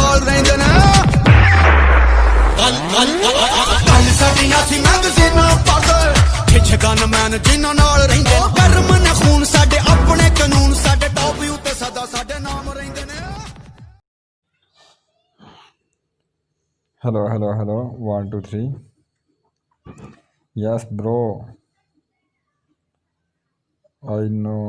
ਨਾਲ ਰਹਿੰਦੇ ਨੇ ਗੱਲ ਸਾਡੀਆਂ ਸੀ ਮੈਗਜ਼ੀਨਾਂ ਪੜ੍ਹਦੇ ਖਿੱਚ ਗਨਮੈਨ ਜਿਨ੍ਹਾਂ ਨਾਲ ਰਹਿੰਦੇ ਕਰਮ ਨੇ ਖੂਨ ਸਾਡੇ ਆਪਣੇ ਕਾਨੂੰਨ ਸਾਡੇ ਟੌਪ ਉੱਤੇ ਸਦਾ ਸਾਡੇ ਨਾਮ ਰਹਿੰਦੇ ਨੇ Hello, hello, hello. 1, 2, 3. Yes, bro. I know.